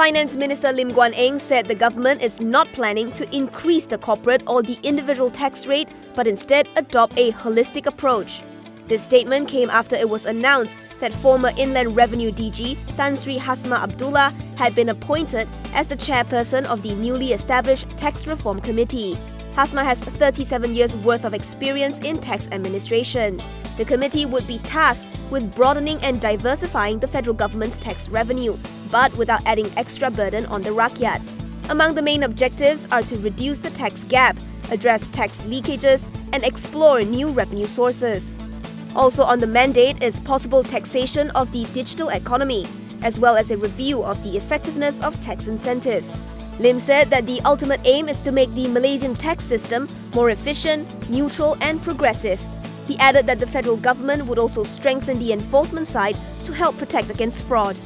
Finance Minister Lim Guan Eng said the government is not planning to increase the corporate or the individual tax rate, but instead adopt a holistic approach. This statement came after it was announced that former Inland Revenue DG Tan Sri Hasma Abdullah had been appointed as the chairperson of the newly established Tax Reform Committee. Hasma has 37 years' worth of experience in tax administration. The committee would be tasked with broadening and diversifying the federal government's tax revenue, but without adding extra burden on the rakyat. Among the main objectives are to reduce the tax gap, address tax leakages, and explore new revenue sources. Also on the mandate is possible taxation of the digital economy, as well as a review of the effectiveness of tax incentives. Lim said that the ultimate aim is to make the Malaysian tax system more efficient, neutral, and progressive. He added that the federal government would also strengthen the enforcement side to help protect against fraud.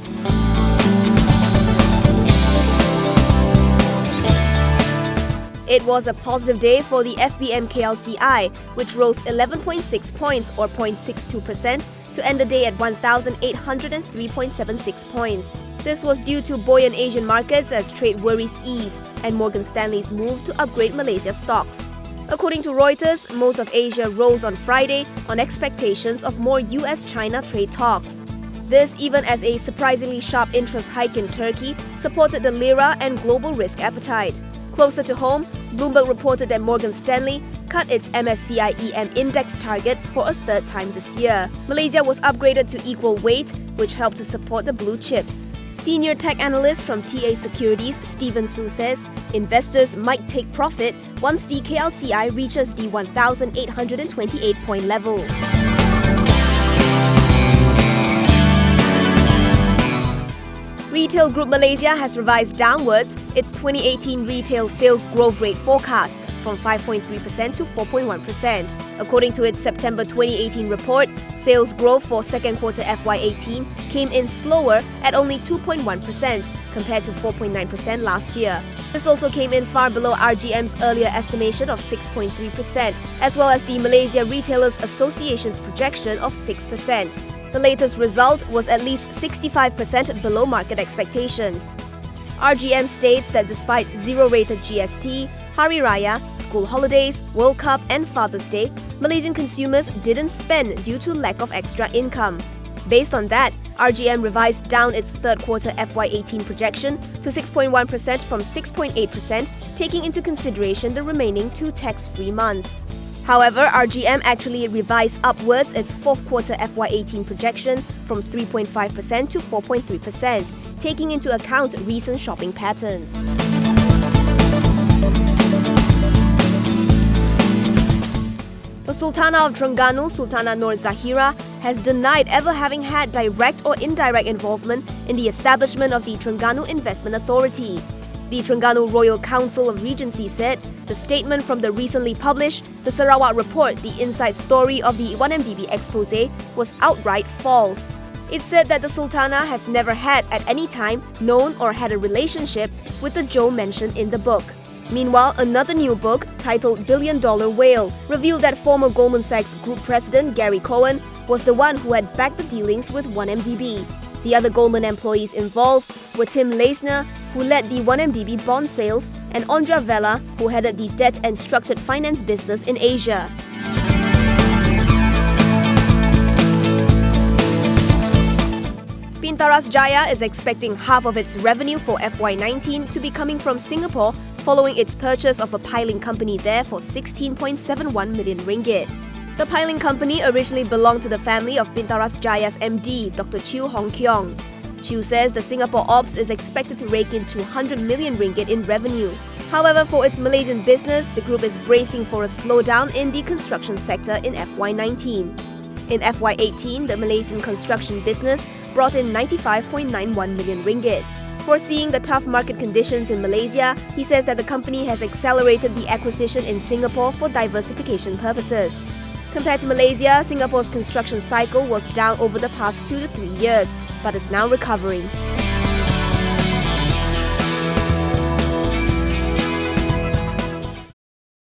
It was a positive day for the FBM KLCI, which rose 11.6 points or 0.62% to end the day at 1,803.76 points. This was due to buoyant Asian markets as trade worries ease and Morgan Stanley's move to upgrade Malaysia's stocks. According to Reuters, most of Asia rose on Friday on expectations of more US-China trade talks. This even as a surprisingly sharp interest hike in Turkey supported the lira and global risk appetite. Closer to home, Bloomberg reported that Morgan Stanley cut its MSCI EM index target for a third time this year. Malaysia was upgraded to equal weight, which helped to support the blue chips. Senior tech analyst from TA Securities, Stephen Su says investors might take profit once the KLCI reaches the 1,828-point level. Retail Group Malaysia has revised downwards its 2018 retail sales growth rate forecast from 5.3% to 4.1%. According to its September 2018 report, sales growth for second quarter FY18 came in slower at only 2.1% compared to 4.9% last year. This also came in far below RGM's earlier estimation of 6.3%, as well as the Malaysia Retailers Association's projection of 6%. The latest result was at least 65% below market expectations. RGM states that despite zero-rated GST, Hari Raya, school holidays, World Cup and Father's Day, Malaysian consumers didn't spend due to lack of extra income. Based on that, RGM revised down its third quarter FY18 projection to 6.1% from 6.8%, taking into consideration the remaining 2 tax-free months. However, RGM actually revised upwards its fourth quarter FY18 projection from 3.5% to 4.3%, taking into account recent shopping patterns. The Sultana of Terengganu, Sultana Nur Zahira, has denied ever having had direct or indirect involvement in the establishment of the Terengganu Investment Authority. The Terengganu Royal Council of Regency said the statement from the recently published The Sarawak Report, the inside story of the 1MDB expose, was outright false. It said that the Sultana has never had at any time known or had a relationship with the Joe mentioned in the book. Meanwhile, another new book, titled Billion Dollar Whale, revealed that former Goldman Sachs Group President Gary Cohen was the one who had backed the dealings with 1MDB. The other Goldman employees involved were Tim Leisner, who led the 1MDB bond sales, and Ondra Vella, who headed the debt and structured finance business in Asia. Pintaras Jaya is expecting half of its revenue for FY19 to be coming from Singapore following its purchase of a piling company there for 16.71 million ringgit. The piling company originally belonged to the family of Pintaras Jaya's MD, Dr. Chew Hong Keong. Chew says the Singapore ops is expected to rake in 200 million ringgit in revenue. However, for its Malaysian business, the group is bracing for a slowdown in the construction sector in FY19. In FY18, the Malaysian construction business brought in 95.91 million ringgit. Foreseeing the tough market conditions in Malaysia, he says that the company has accelerated the acquisition in Singapore for diversification purposes. Compared to Malaysia, Singapore's construction cycle was down over the past 2 to 3 years, but is now recovering.